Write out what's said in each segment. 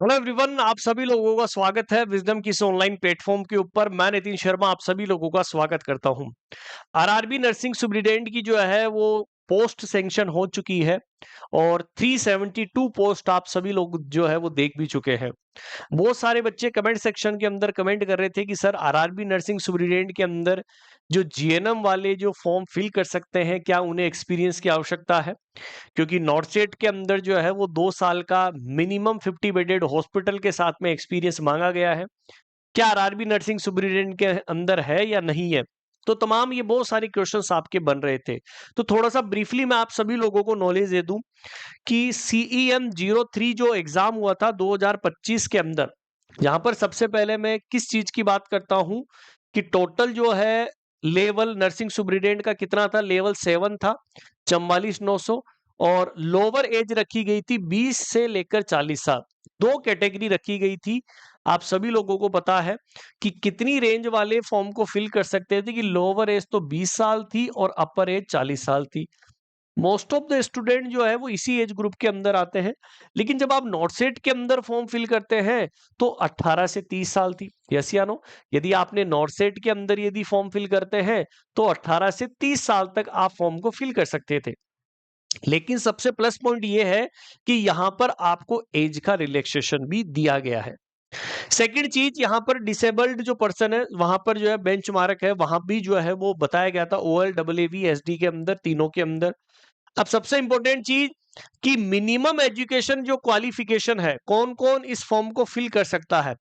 Hello everyone, आप सभी लोगों का स्वागत है विजडम की इस ऑनलाइन प्लेटफॉर्म के ऊपर। मैं नितिन शर्मा आप सभी लोगों का स्वागत करता हूं। आरआरबी नर्सिंग सुपरिटेंडेंट की जो है वो पोस्ट सैंक्शन हो चुकी है और 372 पोस्ट आप सभी लोग जो है वो देख भी चुके हैं। बहुत सारे बच्चे कमेंट सेक्शन के अंदर कमेंट कर रहे थे कि सर आरआरबी नर्सिंग सुपरिटेंडेंट के अंदर जो जीएनएम वाले जो फॉर्म फिल कर सकते हैं, क्या उन्हें एक्सपीरियंस की आवश्यकता है? क्योंकि नॉर्थ के अंदर जो है वो 2 साल का मिनिमम 50 बेडेड हॉस्पिटल के साथ में एक्सपीरियंस मांगा गया है। क्या आरआरबी नर्सिंग सुपरिटेंडेंट के अंदर है या नहीं है? तो तमाम ये बहुत सारे क्वेश्चंस आपके बन रहे थे। तो थोड़ा सा ब्रीफली मैं आप सभी लोगों को नॉलेज दे दूं कि सीईएम 03 जो एग्जाम हुआ था 2025 के अंदर, यहाँ पर सबसे पहले मैं किस चीज की बात करता हूं कि टोटल जो है लेवल नर्सिंग सुपरिटेंडेंट का कितना था? लेवल 7 था, 44,900। और लोअर एज रखी गई थी 20 से लेकर 40 साल। दो कैटेगरी रखी गई थी। आप सभी लोगों को पता है कि कितनी रेंज वाले फॉर्म को फिल कर सकते थे कि लोअर एज तो 20 साल थी और अपर एज 40 साल थी। मोस्ट ऑफ द स्टूडेंट जो है वो इसी एज ग्रुप के अंदर आते हैं। लेकिन जब आप नॉर्थ के अंदर फॉर्म फिल करते हैं तो 18 से 30 साल थी। यस या नो? यदि आपने नॉर्थ के अंदर यदि फॉर्म फिल करते हैं तो 18 से 30 साल तक आप फॉर्म को फिल कर सकते थे। लेकिन सबसे प्लस पॉइंट ये है कि यहां पर आपको एज का रिलैक्सेशन भी दिया गया है। सेकंड चीज, यहां पर डिसेबल्ड जो पर्सन है वहां पर जो है बेंच मार्क है, वहां भी जो है वो बताया गया था OLAAV SD के अंदर, तीनों के अंदर। अब सबसे इंपॉर्टेंट चीज कि मिनिमम एजुकेशन जो क्वालिफिकेशन है, कौन कौन इस फॉर्म को फिल कर सकता है?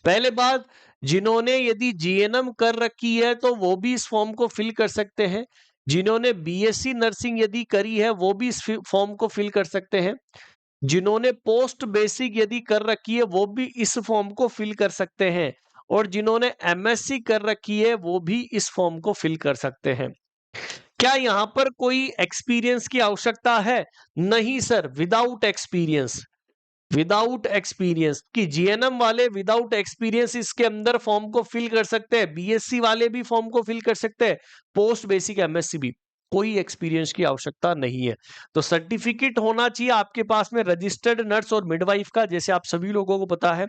पहले बात, जिन्होंने यदि जीएनएम कर रखी है तो वो भी इस फॉर्म को फिल कर सकते हैं। जिन्होंने बीएससी नर्सिंग यदि करी है वो भी इस फॉर्म को फिल कर सकते हैं। जिन्होंने पोस्ट बेसिक यदि कर रखी है वो भी इस फॉर्म को फिल कर सकते हैं। और जिन्होंने एमएससी कर रखी है वो भी इस फॉर्म को फिल कर सकते हैं। क्या यहां पर कोई एक्सपीरियंस की आवश्यकता है? नहीं sir, without experience. Without experience कि जीएनएम वाले विदाउट एक्सपीरियंस इसके अंदर फॉर्म को फिल कर सकते हैं, बीएससी वाले भी फॉर्म को फिल कर सकते हैं, पोस्ट बेसिक एमएससी भी। कोई एक्सपीरियंस की आवश्यकता नहीं है। तो सर्टिफिकेट होना चाहिए आपके पास में रजिस्टर्ड नर्स और मिडवाइफ का। जैसे आप सभी लोगों को पता है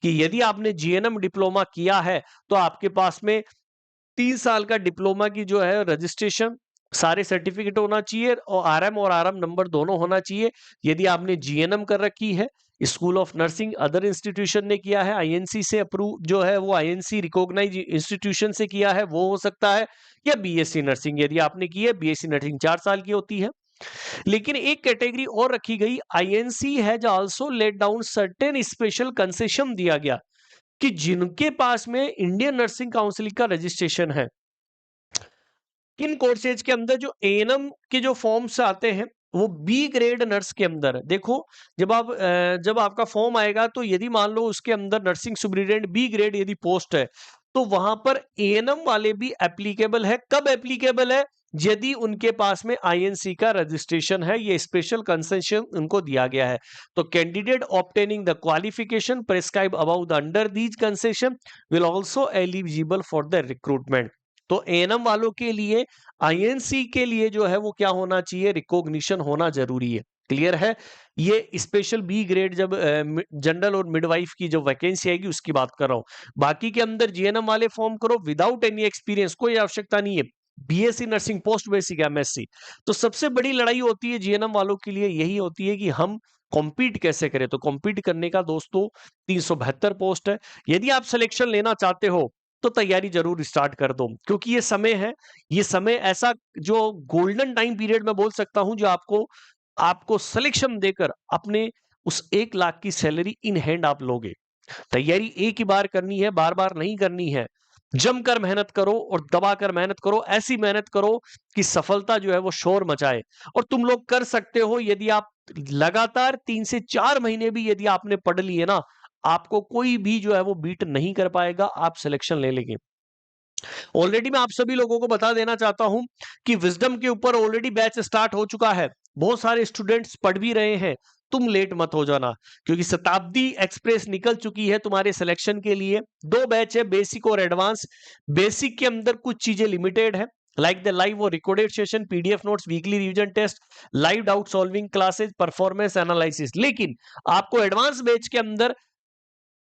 कि यदि आपने जीएनएम डिप्लोमा किया है तो आपके पास में 3 साल का डिप्लोमा की जो है रजिस्ट्रेशन, सारे सर्टिफिकेट होना चाहिए और आरएम नंबर दोनों होना चाहिए। यदि आपने जीएनएम कर रखी है, school of nursing other institution ने किया है, आईएनसी से अप्रूव जो है वो आईएनसी रिकॉग्नाइज इंस्टीट्यूशन से किया है, वो हो सकता है। या बीएससी नर्सिंग यदि आपने की है, बीएससी नर्सिंग 4 साल की होती है। लेकिन एक कैटेगरी और रखी गई, INC has also laid down certain special concession दिया गया कि जिनके पास में इंडियन नर्सिंग काउंसिल का रजिस्ट्रेशन है, किन कोर्सेज के अंदर जो एएनएम के जो फॉर्म्स आते हैं वो बी ग्रेड नर्स के अंदर है। देखो, जब आपका फॉर्म आएगा तो यदि मान लो उसके अंदर नर्सिंग सुपरिटेंडेंट बी ग्रेड यदि पोस्ट है तो वहां पर एएनएम वाले भी एप्लीकेबल है। कब एप्लीकेबल है? यदि उनके पास में आईएनसी का रजिस्ट्रेशन है, ये स्पेशल कंसेशन उनको दिया गया है। तो candidate obtaining the qualification prescribe about the under these concession will also eligible for the recruitment. तो एएनएम वालों के लिए, आईएनसी के लिए जो है वो क्या होना चाहिए? रिकॉग्निशन होना जरूरी है। क्लियर है? ये स्पेशल बी ग्रेड जब जनरल और मिडवाइफ की जो वैकेंसी आएगी उसकी बात कर रहा हूं। बाकी के अंदर जीएनएम वाले फॉर्म करो विदाउट एनी एक्सपीरियंस, कोई आवश्यकता नहीं है। BSc nursing, post basic, MSc. तो सबसे बड़ी लड़ाई होती है जीएनएम वालों के लिए यही होती है कि हम कॉम्पीट कैसे करें। तो कॉम्पीट करने का दोस्तों 372 पोस्ट है। यदि आप सिलेक्शन लेना चाहते हो तो तैयारी जरूर स्टार्ट कर दो, क्योंकि ये समय है, ये समय ऐसा जो गोल्डन टाइम पीरियड में बोल सकता हूं जो आपको आपको सिलेक्शन देकर अपने उस 1 लाख की सैलरी इन हैंड आप लोगे। तैयारी एक ही बार करनी है, बार बार नहीं करनी है। जमकर मेहनत करो और दबाकर मेहनत करो, ऐसी मेहनत करो कि सफलता जो है वो शोर मचाए। और तुम लोग कर सकते हो यदि आप लगातार 3 से 4 महीने भी यदि आपने पढ़ लिए ना, आपको कोई भी जो है वो बीट नहीं कर पाएगा, आप सिलेक्शन ले लेंगे। ऑलरेडी मैं आप सभी लोगों को बता देना चाहता हूं कि विजडम के ऊपर ऑलरेडी बैच स्टार्ट हो चुका है। बहुत सारे स्टूडेंट्स पढ़ भी रहे हैं। तुम लेट मत हो जाना, क्योंकि शताब्दी एक्सप्रेस निकल चुकी है तुम्हारे सिलेक्शन के लिए। 2 बैच है, बेसिक और एडवांस। बेसिक के अंदर कुछ चीजें लिमिटेड है, लाइक द लाइव और recorded session, PDF notes, weekly revision test, live doubt solving classes, performance analysis. लेकिन आपको एडवांस बैच के अंदर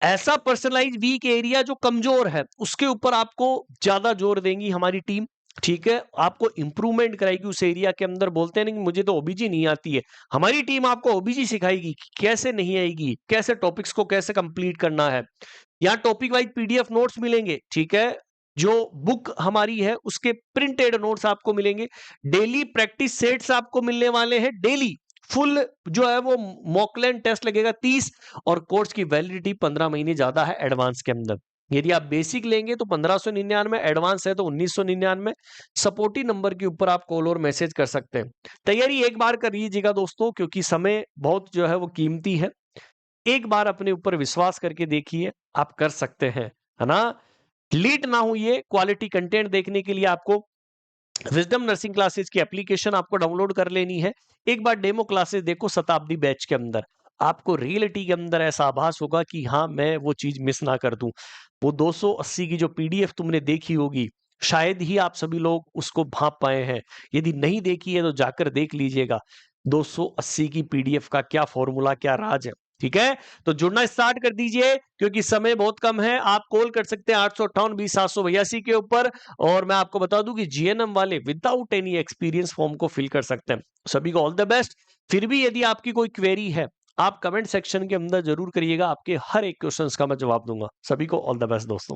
ऐसा पर्सनलाइज वीक एरिया जो कमजोर है उसके ऊपर आपको ज्यादा जोर देंगी हमारी टीम। ठीक है, आपको इंप्रूवमेंट कराएगी उस एरिया के अंदर। बोलते हैं नहीं मुझे तो ओबीजी नहीं आती है, हमारी टीम आपको ओबीजी सिखाएगी कि कैसे नहीं आएगी, कैसे टॉपिक्स को कैसे कंप्लीट करना है। यहाँ टॉपिक वाइज पीडीएफ नोट्स मिलेंगे। ठीक है, जो बुक हमारी है उसके प्रिंटेड नोट्स आपको मिलेंगे। डेली प्रैक्टिस सेट्स आपको मिलने वाले हैं डेली। फुल जो है वो मॉकलैंड टेस्ट लगेगा 30, और कोर्स की वैलिडिटी 15 महीने ज्यादा है एडवांस के अंदर। यदि आप बेसिक लेंगे तो 1599, एडवांस है तो 1999। सपोर्टिव नंबर के ऊपर आप कॉल और मैसेज कर सकते हैं। तैयारी एक बार कर लीजिएगा दोस्तों, क्योंकि समय बहुत जो है वो कीमती है। एक बार अपने ऊपर विश्वास करके देखिए, आप कर सकते हैं, है ना। लीड ना हुई, क्वालिटी कंटेंट देखने के लिए आपको विजडम नर्सिंग क्लासेस की एप्लीकेशन आपको डाउनलोड कर लेनी है। एक बार डेमो क्लासेस देखो शताब्दी बैच के अंदर, आपको रियलिटी के अंदर ऐसा आभास होगा कि हाँ मैं वो चीज मिस ना कर दूं। वो 280 की जो पीडीएफ तुमने देखी होगी, शायद ही आप सभी लोग उसको भांप पाए हैं। यदि नहीं देखी है तो जाकर देख लीजिएगा 280 की पीडीएफ का क्या फॉर्मूला, क्या राज है। ठीक है, तो जुड़ना स्टार्ट कर दीजिए, क्योंकि समय बहुत कम है। आप कॉल कर सकते हैं 858-20-782 के ऊपर। और मैं आपको बता दूं कि जीएनएम वाले विदाउट एनी एक्सपीरियंस फॉर्म को फिल कर सकते हैं। सभी को ऑल द बेस्ट। फिर भी यदि आपकी कोई क्वेरी है, आप कमेंट सेक्शन के अंदर जरूर करिएगा, आपके हर एक क्वेश्चंस का मैं जवाब दूंगा। सभी को ऑल द बेस्ट दोस्तों।